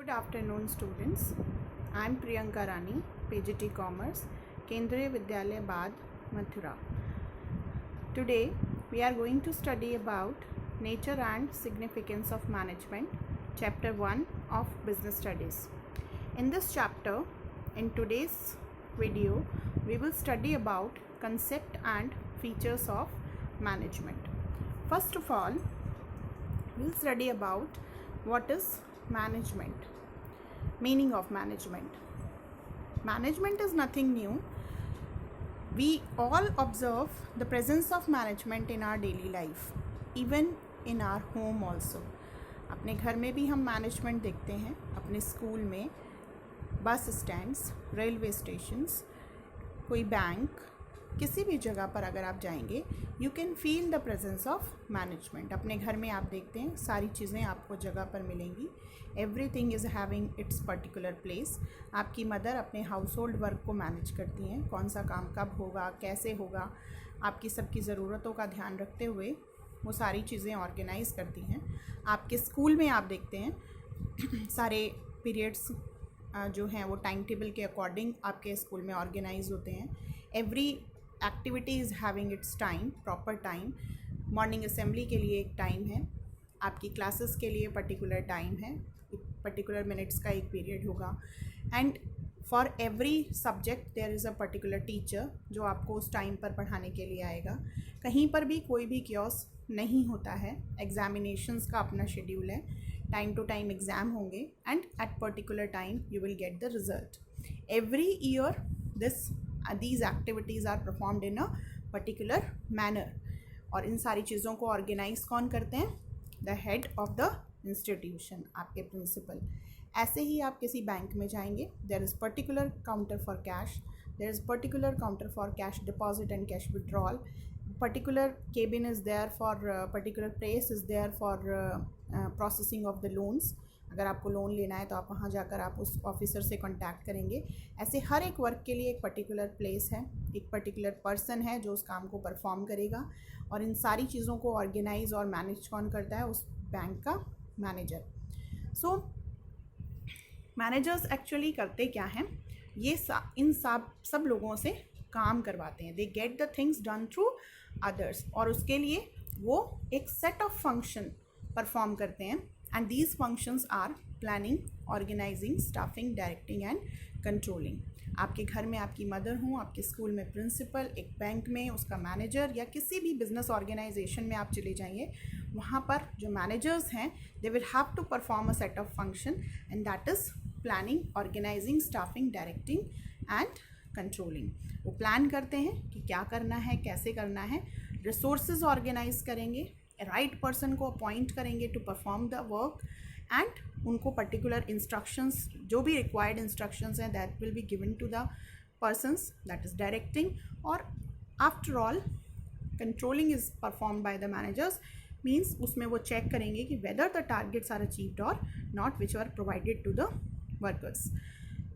Good afternoon, students. I am Priyanka Rani, PGT Commerce, Kendriya Vidyalaya Bad, Mathura. Today, we are going to study about nature and significance of management, Chapter 1 of Business Studies. In this chapter, in today's video, we will study about concept and features of management. First of all, we will study about what is management. Meaning of management. Management is nothing new. We all observe the presence of management in our daily life, even in our home also. अपने घर में भी हम management देखते हैं, अपने school में, बस स्टैंड्स, रेलवे स्टेशंस, कोई बैंक, किसी भी जगह पर अगर आप जाएंगे you can feel the presence of management. अपने घर में आप देखते हैं सारी चीज़ें आपको जगह पर मिलेंगी. Everything is having it's particular place. आपकी मदर अपने हाउस होल्ड वर्क को मैनेज करती हैं, कौन सा काम कब होगा, कैसे होगा, आपकी सबकी ज़रूरतों का ध्यान रखते हुए वो सारी चीज़ें ऑर्गेनाइज करती हैं. आपके स्कूल में आप देखते हैं सारे पीरियड्स जो हैं वो टाइम टेबल के अकॉर्डिंग आपके स्कूल में ऑर्गेनाइज होते हैं. Every activity is having its time, proper time. Morning assembly के लिए एक टाइम है, आपकी क्लासेस के लिए पर्टिकुलर टाइम है, पर्टिकुलर मिनट्स का एक पीरियड होगा. And for every subject there is a particular teacher जो आपको उस टाइम पर पढ़ाने के लिए आएगा. कहीं पर भी कोई भी क्योस नहीं होता है. एग्जामिनेशंस का अपना शेड्यूल है, टाइम टू टाइम एग्ज़ाम होंगे and at particular time you will get the result. Every year these activities are performed in a particular manner. और इन सारी चीज़ों को ऑर्गेनाइज कौन करते हैं? The head of the institution, आपके प्रिंसिपल. ऐसे ही आप किसी बैंक में जाएंगे, there is particular counter for cash, there is particular counter for cash deposit and cash withdrawal, particular cabin is there for particular place is there for processing of the loans. अगर आपको loan लेना है तो आप वहाँ जाकर आप उस ऑफिसर से कांटेक्ट करेंगे. ऐसे हर एक वर्क के लिए एक पर्टिकुलर प्लेस है, एक पर्टिकुलर पर्सन है जो उस काम को परफॉर्म करेगा. और इन सारी चीज़ों को ऑर्गेनाइज और मैनेज कौन करता है? उस बैंक का मैनेजर. सो मैनेजर्स एक्चुअली करते क्या हैं? ये इन सब लोगों से काम करवाते हैं. दे get the things done through others, और उसके लिए वो एक सेट ऑफ फंक्शन परफॉर्म करते हैं. And these functions are planning, organising, staffing, directing and controlling. आपके घर में आपकी मदर हूँ, आपके स्कूल में प्रिंसिपल, एक बैंक में उसका मैनेजर, या किसी भी बिजनेस ऑर्गेनाइजेशन में आप चले जाइए, वहाँ पर जो मैनेजर्स हैं they will have to perform a set of function and that is planning, organising, staffing, directing and controlling. वो प्लान करते हैं कि क्या करना है, कैसे करना है, रिसोर्सेज ऑर्गेनाइज करेंगे, राइट पर्सन को अपॉइंट करेंगे to perform the work, and उनको पर्टिकुलर इंस्ट्रक्शंस, जो भी रिक्वायर्ड इंस्ट्रक्शंस हैं that will be given to the persons that is directing. और after all controlling is perform by the managers. Means उसमें वो check करेंगे कि whether the targets are achieved और not which are provided to the workers.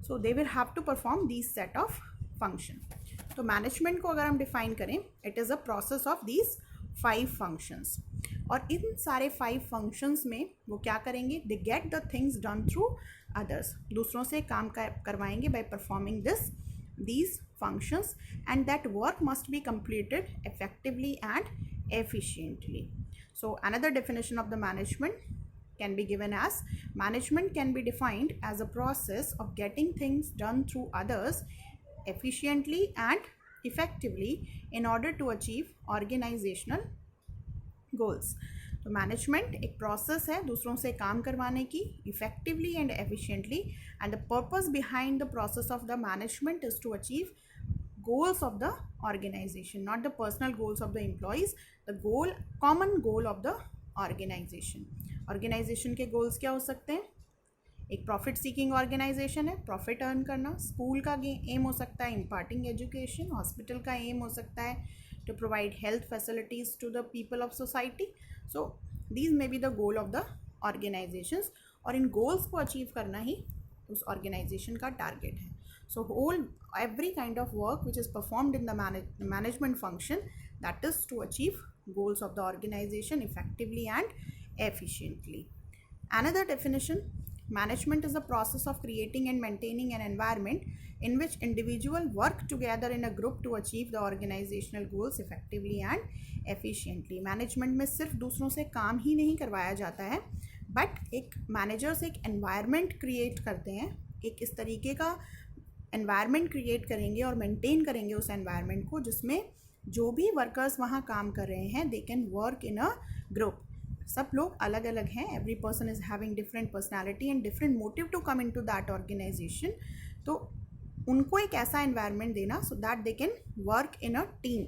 So they will have to perform these set of function. तो management को अगर हम define करें, it is a process of these 5 functions. और इन सारे 5 functions में वो क्या करेंगे? They get the things done through others. दूसरों से काम करवाएंगे by performing these functions, and that work must be completed effectively and efficiently. So another definition of the management can be given as: management can be defined as a process of getting things done through others efficiently and effectively in order to achieve organizational goals. तो management एक process है दूसरों से काम करवाने की, effectively and efficiently, and the purpose behind the process of the management is to achieve goals of the organization, not the personal goals of the employees, the common goal of the organization. Organisation के goals क्या हो सकते हैं? एक profit seeking organisation है, profit earn करना. School का aim हो सकता है इम्पार्टिंग एजुकेशन. हॉस्पिटल का एम हो सकता है to provide health facilities to the people of society. So these may be the goal of the organisations, और इन गोल्स को अचीव करना ही उस ऑर्गेनाइजेशन का टारगेट है. So every kind of work which is performed in the management function, that is to achieve goals of the organization effectively and efficiently. Another definition, management is the process of creating and maintaining an environment in which individuals work together in a group to achieve the organizational goals effectively and efficiently. Management में सिर्फ दूसरों से काम ही नहीं करवाया जाता है, but एक मैनेजर्स एक एनवायरनमेंट क्रिएट करते हैं, एक इस तरीके का एनवायरनमेंट क्रिएट करेंगे और मेंटेन करेंगे उस एनवायरनमेंट को जिसमें जो भी वर्कर्स वहाँ काम कर रहे हैं they can work in a group. सब लोग अलग अलग हैं, every person is having different personality and different motive to come in to that organisation. तो उनको एक ऐसा एनवायरनमेंट देना so that they can work in a team,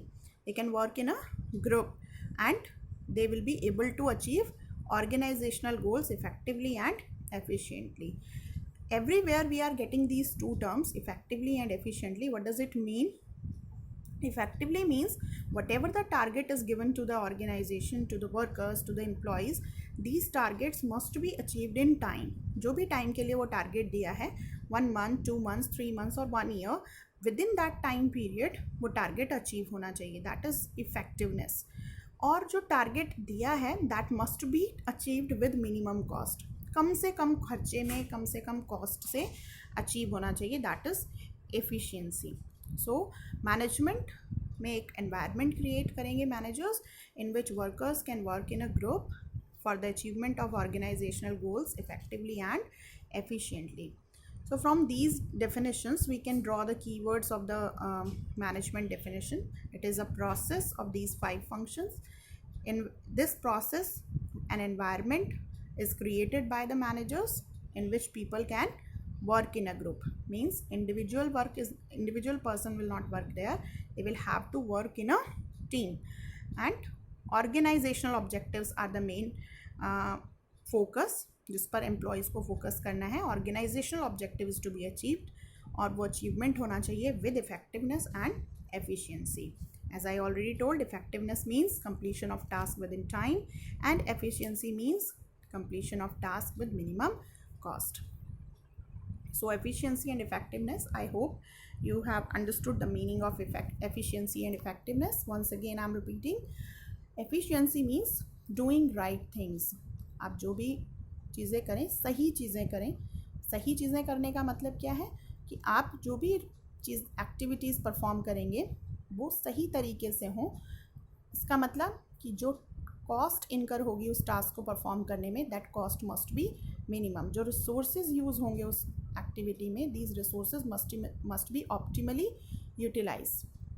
they can work in a group and they will be able to achieve organizational goals effectively and efficiently. Everywhere we are getting these two terms, effectively and efficiently. What does it mean? Effectively means whatever the target is given to the organization, to the workers, to the employees, these targets must be achieved in time. जो भी time के लिए वो target दिया है 1 month, 2 months, 3 months और 1 year, within that time period वो target achieve होना चाहिए. That is effectiveness. और जो टारगेट दिया है that must be achieved with minimum cost, कम से कम खर्चे में कम से कम कॉस्ट से अचीव होना चाहिए. That is efficiency. So management में एक एनवायरनमेंट क्रिएट करेंगे managers in which workers can work in a group for the achievement of organisational goals effectively and efficiently. So from these definitions we can draw the keywords of the management definition. It is a process of these 5 functions. In this process an environment is created by the managers in which people can work in a group. Means individual person will not work there, they will have to work in a team. And organizational objectives are the main focus जिस पर employees को focus करना है. Organisational objective is to be achieved और वो achievement होना चाहिए with effectiveness and efficiency. As I already told, effectiveness means completion of task within time and efficiency means completion of task with minimum cost. So efficiency and effectiveness, I hope you have understood the meaning of efficiency and effectiveness. Once again I am repeating, efficiency means doing right things. आप जो भी चीज़ें करें सही चीज़ें करें. सही चीज़ें करने का मतलब क्या है कि आप जो भी चीज़ एक्टिविटीज़ परफॉर्म करेंगे वो सही तरीके से हों. इसका मतलब कि जो कॉस्ट इनकर होगी उस टास्क को परफॉर्म करने में that cost must be minimum. जो रिसोर्सेज यूज़ होंगे उस एक्टिविटी में these resources must be optimally utilise,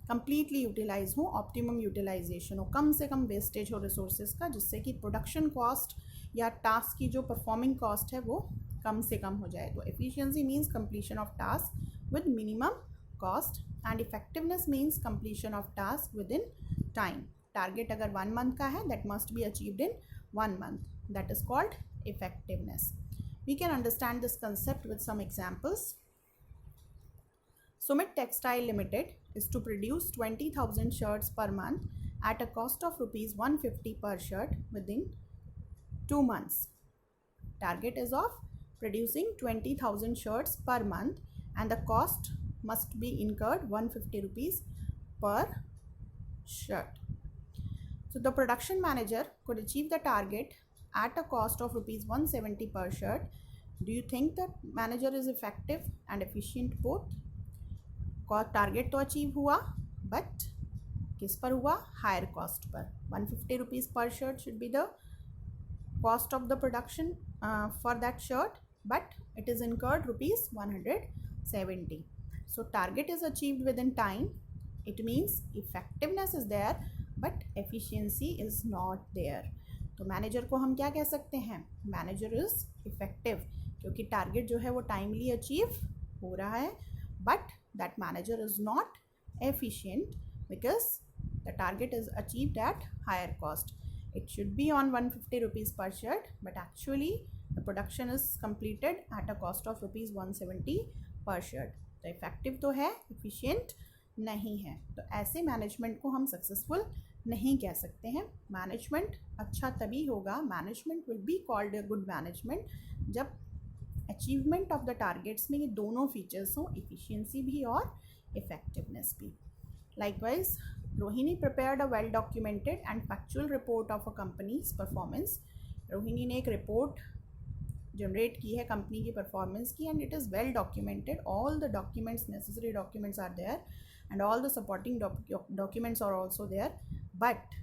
completely utilise हो, ऑप्टिमम यूटिलाइजेशन हो, कम से कम वेस्टेज हो रिसोर्सेज का, जिससे कि प्रोडक्शन कॉस्ट या टास्क की जो परफॉर्मिंग कॉस्ट है वो कम से कम हो जाए. तो efficiency means completion of task with minimum cost and effectiveness means completion of task within time. Target अगर 1 month का है that must be achieved in 1 month. That is called effectiveness. We can understand this concept with some examples. Sumit Textile Limited is to produce 20,000 shirts per month at a cost of rupees 150 per shirt within 2 months. Target is of producing 20,000 shirts per month and the cost must be incurred 150 rupees per shirt. So the production manager could achieve the target at a cost of rupees 170 per shirt. Do you think that manager is effective and efficient both? Target तो achieve हुआ but किस पर हुआ? Higher cost पर. 150 rupees पर shirt should be the cost of the production for that shirt, but it is incurred rupees 170. So target is achieved within time. It means effectiveness is there but efficiency is not there. तो manager को हम क्या कह सकते हैं? Manager is effective क्योंकि target जो है वो टाइमली अचीव हो रहा है, but that manager is not efficient because the target is achieved at higher cost. It should be on 150 rupees per shirt but actually the production is completed at a cost of rupees 170 per shirt. तो effective तो है, efficient नहीं है. तो ऐसे management को हम successful नहीं कह सकते हैं. मैनेजमेंट अच्छा तभी होगा, management will be called a good management जब अचीवमेंट ऑफ द टारगेट्स में ये दोनों फीचर्स हों, इफिशियंसी भी और इफेक्टिवनेस भी. Likewise Rohini prepared a well documented and factual report of a companies performance. Rohini ने एक रिपोर्ट जनरेट की है कंपनी की परफॉर्मेंस की, and it is well documented. All the documents, necessary documents are there, and all the supporting documents are also there, but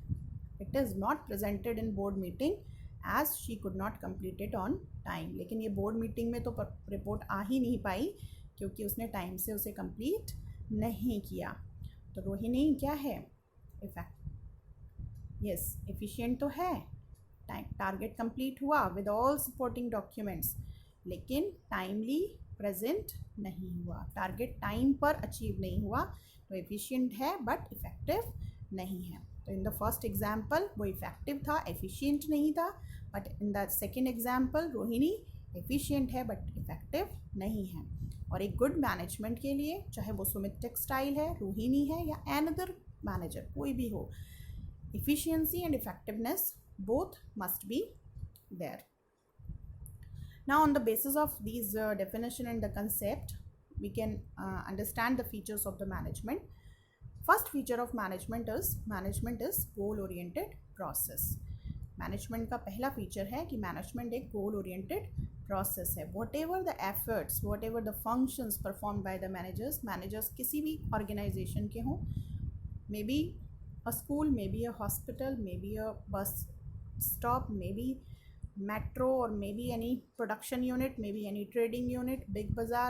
it is not presented in board meeting as she could not complete it on time. लेकिन ये board meeting में तो report आ ही नहीं पाई क्योंकि उसने time से उसे complete नहीं किया. तो रोहिणी क्या है? इफेक्ट यस एफिशिएंट तो है, टारगेट कंप्लीट हुआ विद ऑल सपोर्टिंग डॉक्यूमेंट्स, लेकिन टाइमली प्रेजेंट नहीं हुआ, टारगेट टाइम पर अचीव नहीं हुआ. तो एफिशिएंट है बट इफेक्टिव नहीं है. तो इन द फर्स्ट एग्जाम्पल वो इफेक्टिव था, एफिशिएंट नहीं था. But in the second example Rohini efficient है बट इफेक्टिव नहीं है. और एक गुड मैनेजमेंट के लिए, चाहे वो सुमित टेक्सटाइल है, रोहिणी है या एनदर मैनेजर कोई भी हो, efficiency and effectiveness both must be there. Now on the basis of these definition and the concept, we can understand the features of the management. First feature of management is goal oriented process. Management का पहला feature है कि management एक goal oriented process है. What ever the efforts, what ever the functions perform by the managers किसी भी organisation के हों, may be a school, maybe a hospital, maybe a bus stop, maybe metro, or maybe any production unit, maybe any trading unit, big bazaar,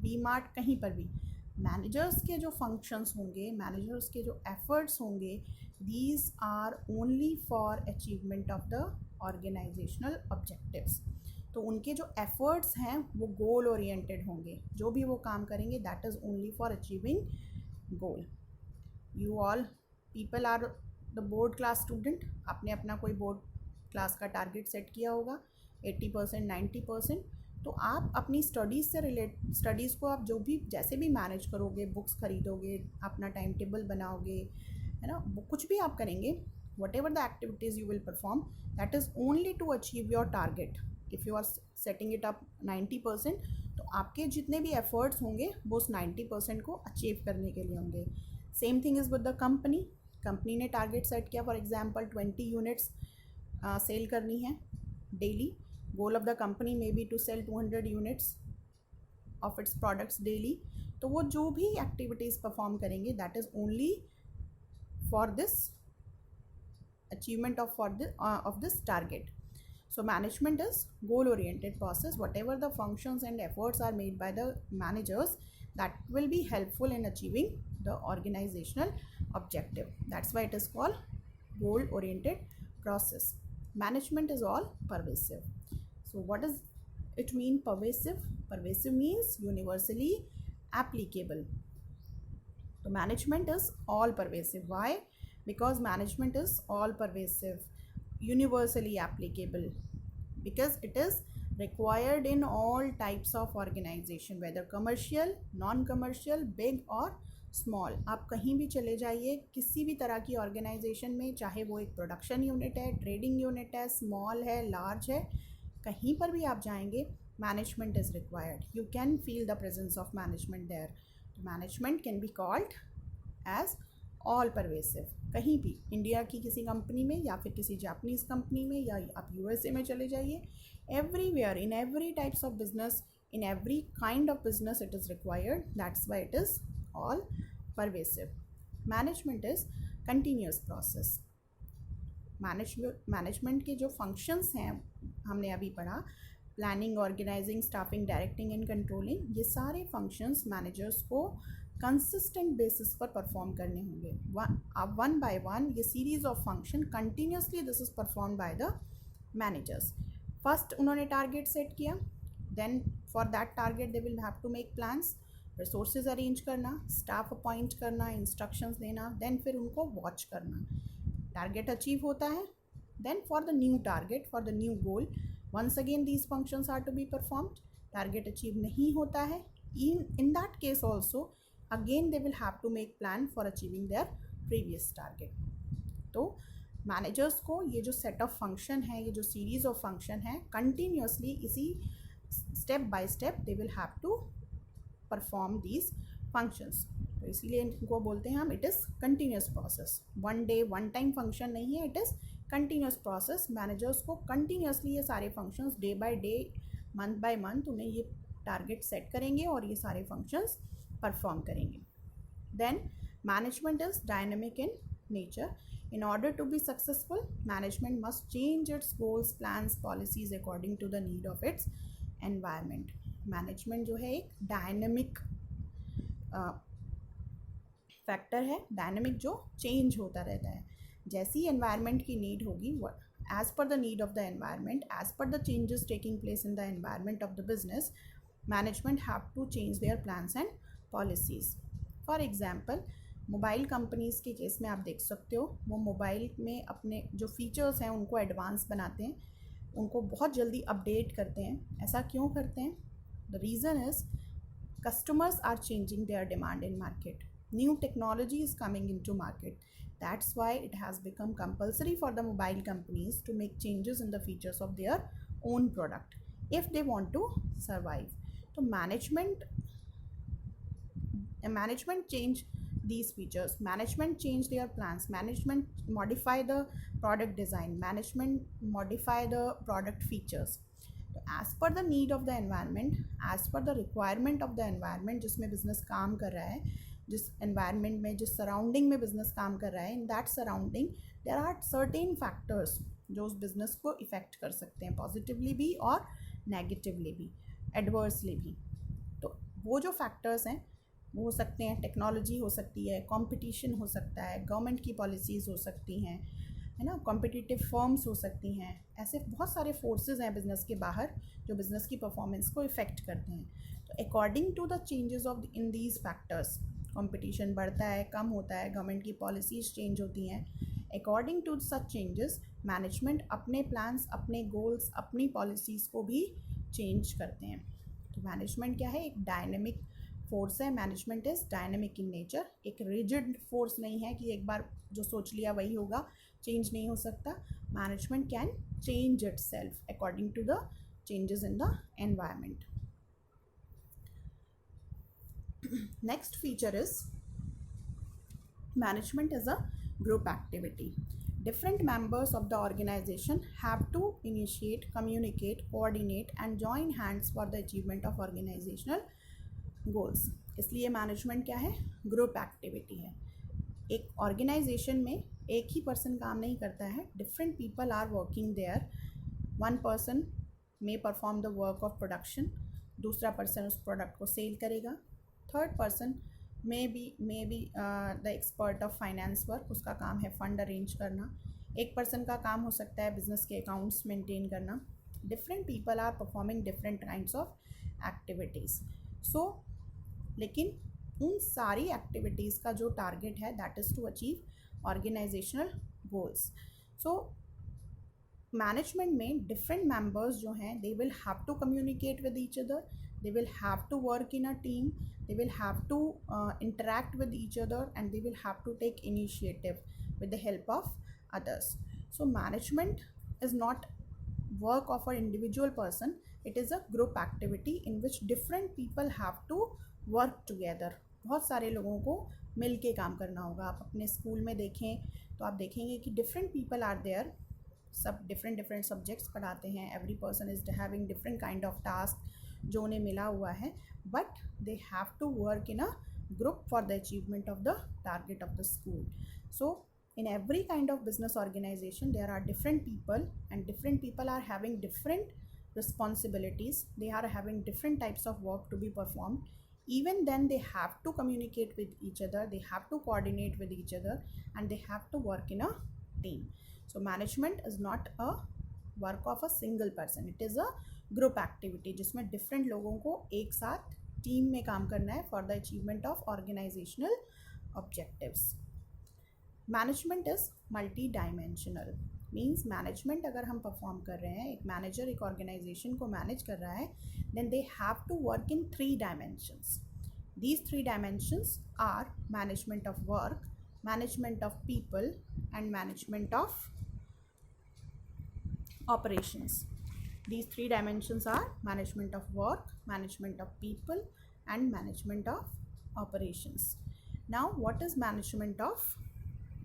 V-Mart, कहीं पर भी managers के जो functions होंगे, मैनेजर्स के जो एफर्ट्स होंगे, these are only for achievement of the organizational objectives. तो उनके जो एफर्ट्स हैं वो गोल ओरिएंटेड होंगे, जो भी वो काम करेंगे that is only for achieving goal. You all people are the board class student. आपने अपना कोई बोर्ड क्लास का टारगेट सेट किया होगा 80%, 90%. तो आप अपनी स्टडीज़ से स्टडीज़ को आप जो भी जैसे भी मैनेज करोगे, बुक्स खरीदोगे, अपना टाइम टेबल बनाओगे, है ना, कुछ भी आप करेंगे, whatever the activities you will perform, that is only to achieve your target. If you are setting it up 90%, तो आपके जितने भी एफर्ट्स होंगे वो उस 90% को अचीव करने के लिए होंगे. Same thing is with the company. Company ने टारगेट सेट किया, फॉर एग्जांपल 20 यूनिट्स सेल करनी है daily. Goal of the company may be to sell 200 units of its products daily. तो वो जो भी एक्टिविटीज़ परफॉर्म करेंगे that is only for this achievement of this target. So management is goal oriented process. Whatever the functions and efforts are made by the managers, that will be helpful in achieving the organizational objective. That's why it is called goal oriented process. Management is all pervasive. So what does it mean, pervasive? Pervasive means universally applicable. So management is all pervasive. Why? Because management is all pervasive, universally applicable, because it is required in all types of organization, whether commercial, non-commercial, big or small. आप कहीं भी चले जाइए, किसी भी तरह की organisation में, चाहे वो एक प्रोडक्शन यूनिट है, ट्रेडिंग यूनिट है, स्मॉल है, लार्ज है, कहीं पर भी आप जाएंगे, management is required. You can feel the presence of management there. Management can be called as all pervasive. कहीं भी इंडिया की किसी कंपनी में या फिर किसी जापानीज़ कंपनी में, या आप यूएसए में चले जाइए, everywhere, in every types of business, in every kind of business it is required. That's why it is all pervasive. Management is continuous process. मैनेजमेंट के जो फंक्शंस हैं हमने अभी पढ़ा, planning, organising, staffing, directing and controlling, ये सारे functions managers को कंसिस्टेंट बेसिस पर परफॉर्म करने होंगे. वन बाय वन ये series of function continuously this is perform by the managers. First उन्होंने टारगेट सेट किया, then for that target they will have to make plans, resources arrange करना, staff appoint करना, instructions देना, then फिर उनको watch करना. Target achieve होता है, then for the new target, for the new goal, once again these functions are to be performed. Target achieve नहीं होता है, in that case also again they will have to make plan for achieving their previous target. तो managers को ये जो set of function है, ये जो सीरीज ऑफ फंक्शन है, कंटिन्यूसली इसी step by step they will have to perform these functions. तो इसीलिए इनको बोलते हैं हम it is continuous process. One day one time function नहीं है, it is continuous process. Managers को कंटिन्यूसली ये सारे functions day by day month by month उन्हें ये टारगेट सेट करेंगे और ये सारे फंक्शंस परफॉर्म करेंगे. Then management is dynamic in nature. In order to be successful, management must change its goals, plans, policies according to the need of its environment. Management जो है एक डायनेमिक फैक्टर है, dynamic जो change होता रहता है. जैसी एनवायरनमेंट की नीड होगी, as per the need of the environment, as per the changes taking place in the environment of the business, management have to change their plans and policies. For example, mobile companies के case में आप देख सकते हो, वो mobile में अपने जो फीचर्स हैं उनको एडवांस बनाते हैं, उनको बहुत जल्दी अपडेट करते हैं. ऐसा क्यों करते हैं? The reason is customers are changing their demand in market. New technology is coming into market. That's why it has become compulsory for the mobile companies to make changes in the features of their own product if they want to survive. So management change these features, management change their plans, management modify the product design, management modify the product features. तो as per the need of the environment, as per the requirement of the environment जिसमें business काम कर रहा है, जिस environment में, जिस surrounding में बिजनेस काम कर रहा है, in that surrounding there are certain factors जो उस बिजनेस को इफ़ेक्ट कर सकते हैं, पॉजिटिवली भी और नेगेटिवली भी, एडवर्सली भी. तो वो जो फैक्टर्स हैं वो हो सकते हैं, टेक्नोलॉजी हो सकती है, कंपटीशन हो सकता है, गवर्नमेंट की पॉलिसीज़ हो सकती हैं, है ना, कॉम्पिटिटिव फर्म्स हो सकती हैं. ऐसे बहुत सारे फोर्सेस हैं बिज़नेस के बाहर जो बिज़नेस की परफॉर्मेंस को इफ़ेक्ट करते हैं. तो according to the changes of in these factors, competition बढ़ता है, कम होता है, गवर्नमेंट की पॉलिसीज़ चेंज होती हैं. According to such changes management अपने प्लान्स, अपने गोल्स, अपनी पॉलिसीज़ को भी चेंज करते हैं. तो मैनेजमेंट क्या है? एक डायनेमिक फोर्स है. Management is dynamic in nature. एक रिजिड फोर्स नहीं है कि एक बार जो सोच लिया वही होगा, चेंज नहीं हो सकता. Management can change itself according to the changes in the environment. Next feature is management is a group activity. Different members of the organization have to initiate, communicate, coordinate and join hands for the achievement of organizational goals. इसलिए management क्या है? Group activity है. एक organisation में एक ही person काम नहीं करता है, different people are working there. One person may perform the work of production, दूसरा पर्सन उस प्रोडक्ट को सेल करेगा. Third person may be the expert of finance work, उसका काम है फंड अरेंज करना. एक पर्सन का काम हो सकता है बिजनेस के अकाउंट्स मेंटेन करना. Different people are performing different kinds of activities. So लेकिन उन सारी एक्टिविटीज़ का जो टारगेट है that is to achieve organisational goals. So management में डिफरेंट मेंबर्स जो हैं they will have to communicate with each other, they will have to work in a team, they will have to interact with each other and they will have to take initiative with the help of others. So management is not work of an individual person, it is a group activity in which different people have to work together. बहुत सारे लोगों को मिल के काम करना होगा. आप अपने स्कूल में देखें तो आप देखेंगे कि different people are there, सब different सब्जेक्ट्स पढ़ाते हैं. Every person is having different kind of task जो उन्हें मिला हुआ है, but they have to work in a group for the achievement of the target of the school. So in every kind of business organization there are different people and different people are having different responsibilities, they are having different types of work to be performed. Even then they have to communicate with each other, they have to coordinate with each other and they have to work in a team. So management is not a work of a single person, it is a group activity जिसमें different लोगों को एक साथ team में काम करना है for the achievement of organizational objectives. Management is multi dimensional. Means management अगर हम परफॉर्म कर रहे हैं, एक मैनेजर एक ऑर्गेनाइजेशन को मैनेज कर रहा है, then they have to work in 3 dimensions. These 3 dimensions are management of work, management of people and management of operations. These 3 dimensions are management of work, management of people and management of operations. Now what is management of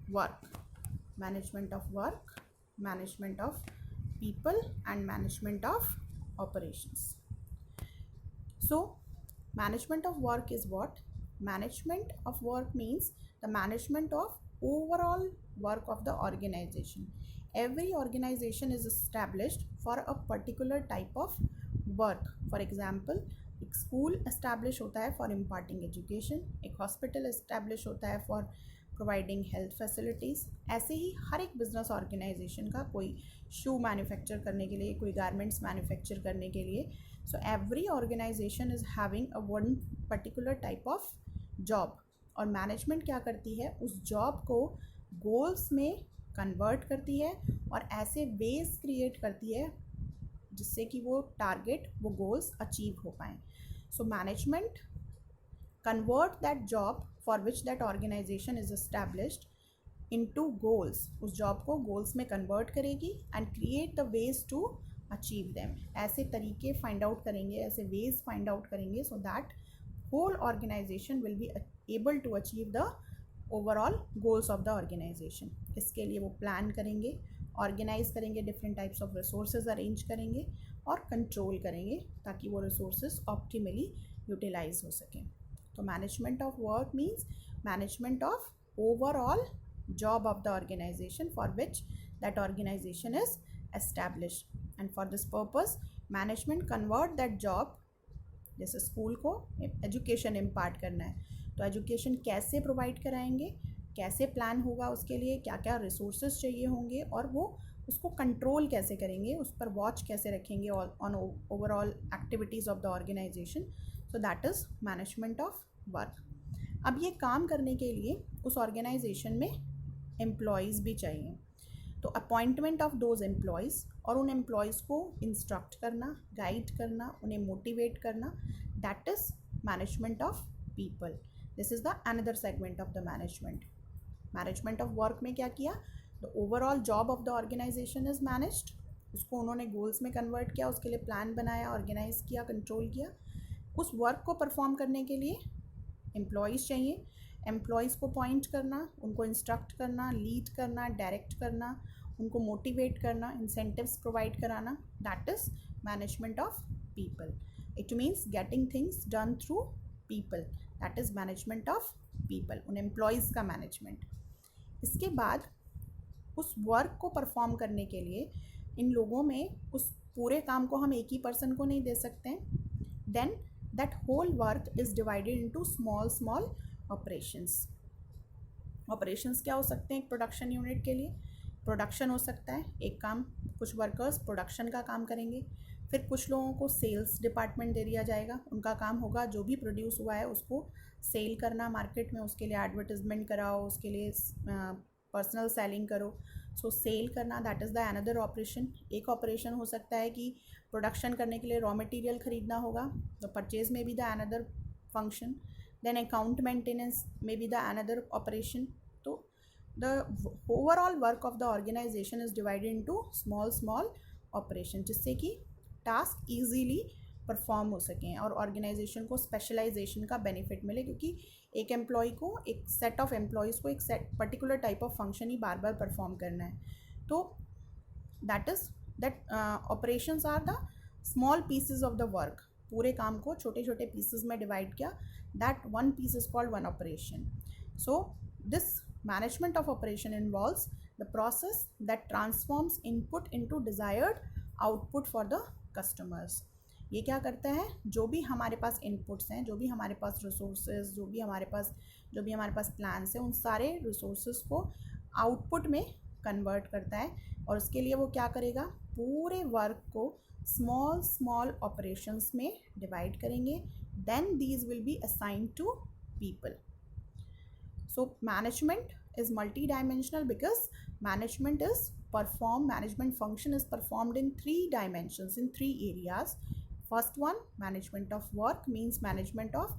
work? Management of work, management of people and management of operations. So management of work is what? Management of work means the management of overall work of the organization. Every organization is established for a particular type of work. For example, एक school establish होता है for imparting education, एक hospital establish होता है for providing health facilities. ऐसे ही हर एक business organisation का, कोई शू मैन्युफैक्चर करने के लिए, कोई गारमेंट्स मैन्युफैक्चर करने के लिए. So every organisation is having a one particular type of job. और मैनेजमेंट क्या करती है? उस जॉब को गोल्स में कन्वर्ट करती है और ऐसे वेज क्रिएट करती है जिससे कि वो टारगेट, वो गोल्स अचीव हो पाएँ. So management convert that job for which that organisation is established into goals. उस जॉब को गोल्स में कन्वर्ट करेगी and create the ways to achieve them. ऐसे तरीके फाइंड आउट करेंगे, ऐसे वेज फाइंड आउट करेंगे so that whole organization will be able to achieve the overall goals of the organization. इसके लिए वो प्लान करेंगे, ऑर्गेनाइज करेंगे, different types of resources arrange करेंगे और कंट्रोल करेंगे ताकि वो रिसोर्सेज ऑप्टिमली यूटिलाइज हो सकें. तो management of work means management of overall job of the organization for which that organization is established. And for this purpose management convert that job. जैसे school को एजुकेशन इम्पार्ट करना है तो education कैसे provide कराएंगे, कैसे प्लान होगा, उसके लिए क्या क्या रिसोर्सेज चाहिए होंगे और वो उसको कंट्रोल कैसे करेंगे, उस पर वॉच कैसे रखेंगे on overall activities of the organisation. So that is management of work. अब ये काम करने के लिए उस ऑर्गेनाइजेशन में एम्प्लॉयज़ भी चाहिए. तो अपॉइंटमेंट ऑफ दोज एम्प्लॉयज़ और उन एम्प्लॉयज़ को इंस्ट्रक्ट करना, गाइड करना, उन्हें मोटिवेट करना, that is management of people. This is the another segment of the management. Management of work में क्या किया? The overall job of the organisation is managed. उसको उन्होंने गोल्स में कन्वर्ट किया, उसके लिए प्लान बनाया, ऑर्गेनाइज किया, कंट्रोल किया. उस वर्क को परफॉर्म करने के लिए एम्प्लॉयज़ चाहिए. एम्प्लॉयज़ को पॉइंट करना, उनको इंस्ट्रक्ट करना, लीड करना, डायरेक्ट करना, उनको मोटिवेट करना, इंसेंटिव्स प्रोवाइड कराना, that is management of people. It means getting things done through people, that is management of people, उन एम्प्लॉयज़ का मैनेजमेंट. इसके बाद उस वर्क को परफॉर्म करने के लिए इन लोगों में उस पूरे काम को हम एक ही पर्सन को नहीं दे सकते हैं. Then that whole work is divided into small small operations. Operations क्या हो सकते हैं एक प्रोडक्शन यूनिट के लिए? प्रोडक्शन हो सकता है, एक काम, कुछ वर्कर्स प्रोडक्शन का काम करेंगे. फिर कुछ लोगों को सेल्स डिपार्टमेंट दे दिया जाएगा, उनका काम होगा जो भी प्रोड्यूस हुआ है उसको सेल करना मार्केट में, उसके लिए एडवर्टिजमेंट कराओ, उसके लिए पर्सनल सेलिंग करो. सो सेल करना, that is the another operation. एक ऑपरेशन हो सकता है कि प्रोडक्शन करने के लिए रॉ मटेरियल ख़रीदना होगा, तो परचेज में भी the another function. Then account maintenance may be the another operation. So the overall work of the organization is divided into small operation जिससे कि टास्क easily परफॉर्म हो सकें और ऑर्गेनाइजेशन को स्पेशलाइजेशन का बेनिफिट मिले, क्योंकि एक एम्प्लॉय को, एक सेट ऑफ एम्प्लॉयज़ को एक set particular type of function ही बार बार परफॉर्म करना है. तो that operations are the small pieces of the work. पूरे काम को छोटे छोटे पीसेस में डिवाइड किया, that one piece is called one operation. So this management of operation involves the process that transforms input into desired output for the customers. ये क्या करता है? जो भी हमारे पास इनपुट्स हैं, जो भी हमारे पास रिसोर्सेज, जो भी हमारे पास प्लान्स हैं, उन सारे रिसोर्सेज को आउटपुट में कन्वर्ट करता है. और उसके लिए वो क्या करेगा? पूरे वर्क को स्मॉल ऑपरेशंस में डिवाइड करेंगे. Then these will be assigned to people. So management is multi dimensional because management function is performed in 3 dimensions, in 3 areas. First one, management of work means management of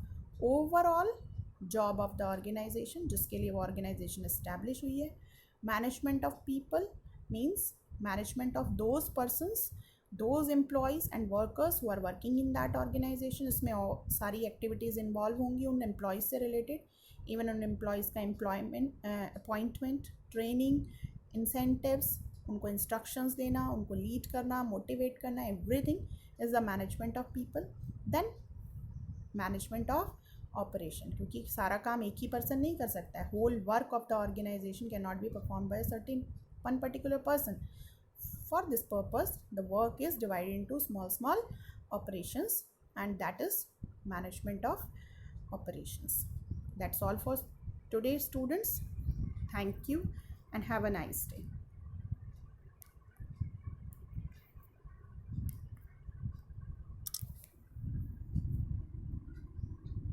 overall job of the organization, जिसके लिए वो organization establish हुई है. Management of people means management of those persons, those employees and workers who are working in that organization. इसमें सारी activities involve होंगी उन employees से related, even उन employees का employment, appointment, training, incentives, उनको instructions देना, उनको lead करना, motivate करना, everything is the management of people, then management of operation, क्योंकि सारा काम एक ही person नहीं कर सकता है. Whole work of the organization cannot be performed by a certain one particular person. For this purpose, the work is divided into small operations, and that is management of operations. That's all for today, students. Thank you and have a nice day.